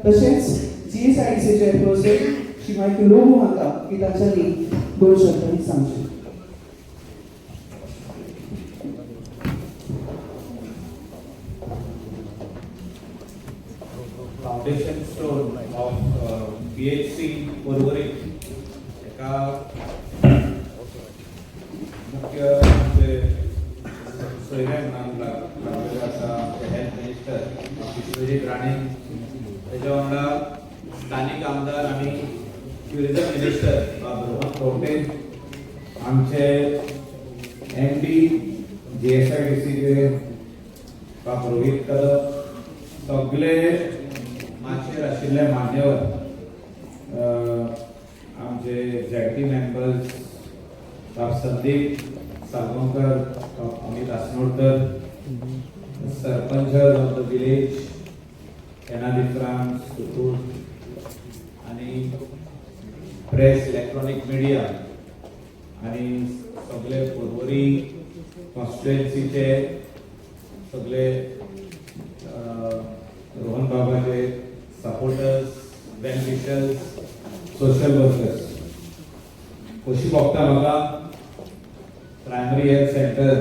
तसेच GSIDC chairperson शिवाय logo हाका की तांच्यांनी 2 शब्दांनी सांगचे. Foundation stone of PHC Porvorim एका मुख्य सोयऱ्याक लागलेले आसा हेल्थ मिनिस्टर विश्वजीत राणे, त्याच्या वांगडा स्थानिक आमदार आणि टुरिझम मिनिस्टर रोहन खंवटे, आमचे MD GSIDC चे रोहित कदम, सगळे माचेर आशिल्ले मान्यवर, आमचे ZT members Sandeep Salgaonkar, Amit Asnodkar, sarpanch of the village एनादी फ्रांस सुतूर आणि प्रेस इलेक्ट्रॉनिक मीडिया आणि सगळे परवरी कॉन्स्टिट्युएन्सीचे सगळे रोहन बाबाचे सपोर्टर्स, बेनिफिशियर्स, सोशल वर्कर्स. कशी बघता म्हाका primary health centre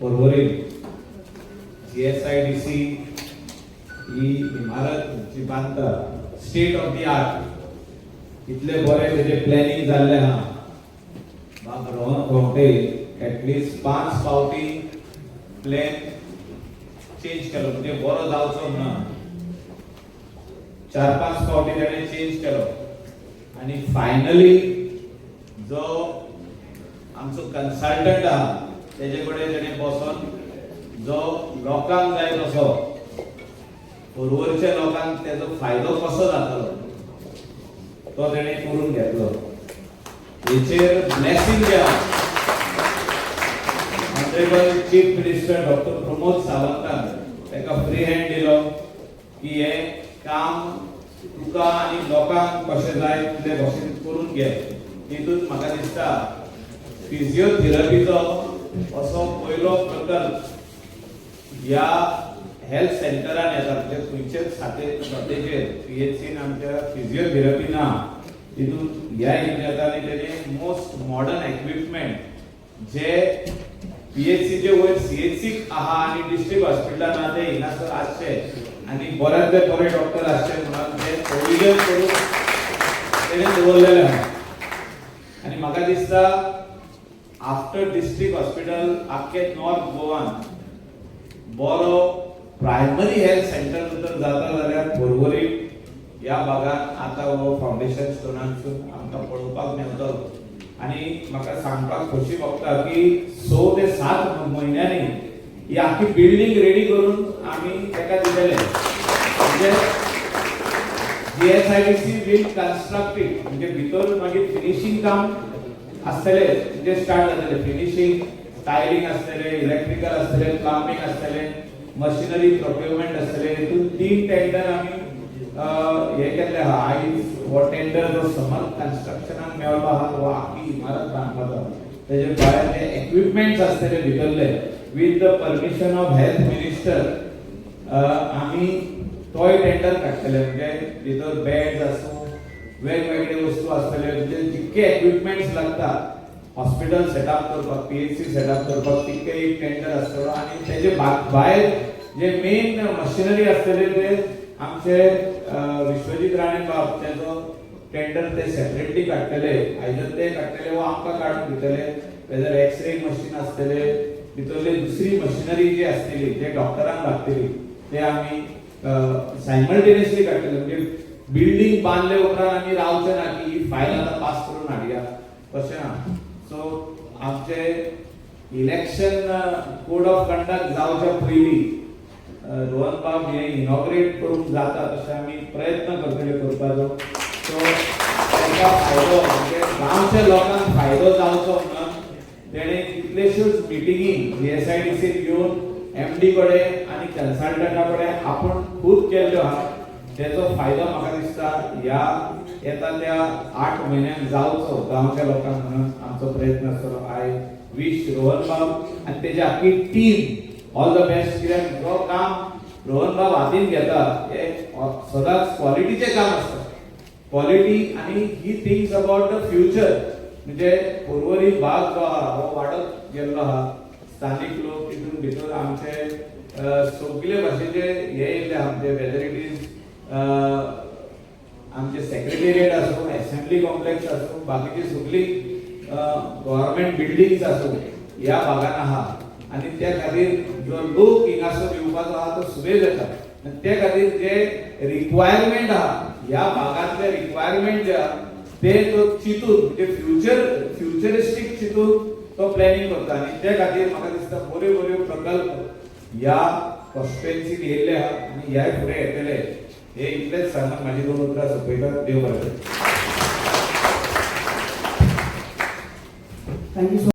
Porvorim GSIDC ही इमारत जी बांधता स्टेट ऑफ द आर्ट, इतले बरे तेजे प्लॅनिंग जाल्ले हा. म्हाका रोहन खंवटे एटलीस्ट 5 फावटी प्लॅन चेंज केलो, म्हणजे बरो जावचो म्हणून 4-5 फावटी ताणें चेंज केलो आणि फायनली जो आमचो कन्सल्टंट आहा तेजे कडेन ताणें बसून जो लोकांक जाय तसो परवरच्या लोकांक तेजो फायदो कसो जातलो तो ताणें करून घेतलो. हेचेर ब्लेसिंग घेवप honourable chief minister doctor Pramod सावंतान ताका फ्री हँड दिलो की हे काम तुका आणि लोकांक कशें जाय ते भशेन करून घे. तितून म्हाका दिसता फिजिओथेरपीचो असो पयलो प्रकल्प ह्या हेल्थ सेंटरान येता, म्हणजे खंयचेच सातेचेर PHCन आमच्या फिजिओथेरपी ना. तितून ह्या इमारतांनी तेणे मोस्ट मॉडर्न इक्विपमेंट जे PHC चे वयर CHC आहा आणि डिस्ट्रिक्ट हॉस्पिटलान आहा ते हिंगासर आसचे आणि बऱ्यातले बरे डॉक्टर आसचे म्हणून ते प्रोविजन करून तेणे दवरलेले आहा. आणि म्हाका दिसता आफ्टर डिस्ट्रिक्ट हॉस्पिटल आख्खे नॉर्थ गोवान बरो प्रायमरी हेल्थ सेंटर जर जाता जाल्यार परवरी ह्या भागात आता हो फाउंडेशन स्टोनांसून आमकां पळोवपाक मेळटलो. आणि म्हाका सांगपाक खोशी भोगता की 6 ते 7 म्हयन्यांनी ही आख्खी बिल्डिंग रेडी करून आमी ताका दिलेले. म्हणजे GSIDC विल कन्स्ट्रक्ट इट, म्हणजे भितर मागीर फिनिशिंग काम आसतले, म्हणजे स्टार्ट जातले. फिनिशिंग, स्टायलिंग आसतले, इलेक्ट्रिकल आसतले, प्लंबिंग आसतले, मशिनरी प्रोक्युरमेंट आसतले. हितून 3 टेंडर आमी हे केल्ले आहा. आयज हो टेंडर जो समर कन्स्ट्रक्शनाक मेळलो आहा वो आख्खी इमारत बांदपाचो. तेजे भायर जे इक्विपमेंट्स आसतले भितरले with the permission of health minister आमी तोय टेंडर काडटले. म्हणजे भितर बेड्स आसूं, वेगवेगळे वस्तू आसतले, म्हणजे जितके इक्विपमेंट्स लागता हॉस्पिटल सेटअप करपाक, PHC सेटअप करपाक तितके एक टेंडर आसतलो. आणि तेजे भायर जे मेन मशिनरी आसतले ते आमचे विश्वजीत राणे बाब तेजो टेंडर ते सेपरेटली काडटले. आयदर ते काडटले वा आमकां काडून दितले. वेदर एक्सरे मशीन आसतले, भितरली दुसरी मशिनरी जी आसतली जे डॉक्टरांक लागतली ते आमी सायमल्टेनियसली काडटले. म्हणजे बिल्डिंग बांदले उपरांत आमी रावचे ना की ही फायल आतां पास करून हाडया, तशें ना. सो आमचे इलेक्शन कोड ऑफ कंडक्ट जावच्या पयलीं रोहन बाब हे इनॉग्रेट करून जाता तशें आमी प्रयत्न करतले करपाचो. सो ताका फायदो, म्हणजे गांवच्या लोकांक फायदो जावचो म्हणून तेणे कितलेश्योच मिटिंगी GSIDC घेवन MD कडेन आनी कन्सल्टंटा कडेन आपूण खूब केल्ल्यो आहा. तेजो फायदो म्हाका दिसता ह्या येता त्या 8 म्हयन्यांक जावचो गांवच्या लोकांक म्हणून आमचो प्रयत्न आसतलो. आय विश रोहन बाब आनी तेजी आख्खी टीम ऑल द बेस्ट. कित्याक जो काम रोहन बाब हातीन घेता हे सदांच क्वालिटीचे काम असतं. क्वालिटी आणि ही थिंग्स अबाउट द फ्युचर. म्हणजे पर्वरी भाग जो आहा हो वाढत गेल्लो आहा. स्थानिक लोक तितून भितर आमचे सगळे भाशेचे हे येयले आमचे वेदर इट इज आमचे सेक्रेटेरिएट असो, असेंब्ली कॉम्प्लेक्स असो, बाकीची सगळी गव्हर्नमेंट बिल्डिंग्स असो ह्या भागान आहा. आणि त्या खातीर जो लोक हिंगासर येवपाचो आहा तो सुबेज येता. आणि त्या खातीर जे रिक्वायरमेंट आहा ह्या भागातले रिक्वायरमेंट जे आहा ते तो चितून म्हणजे फ्युचरिस्टिक चितून तो प्लॅनिंग करता. आणि त्या खातीर म्हाका दिसता बऱ्यो बऱ्यो प्रकल्प ह्या कॉन्स्टिट्युएन्सीन येयल्ले आहा आणि ह्या फुडें येतले. हे इतलेच सांगून माझी 2 उतरां सोंपयता. देव बरें करूं. Thank you so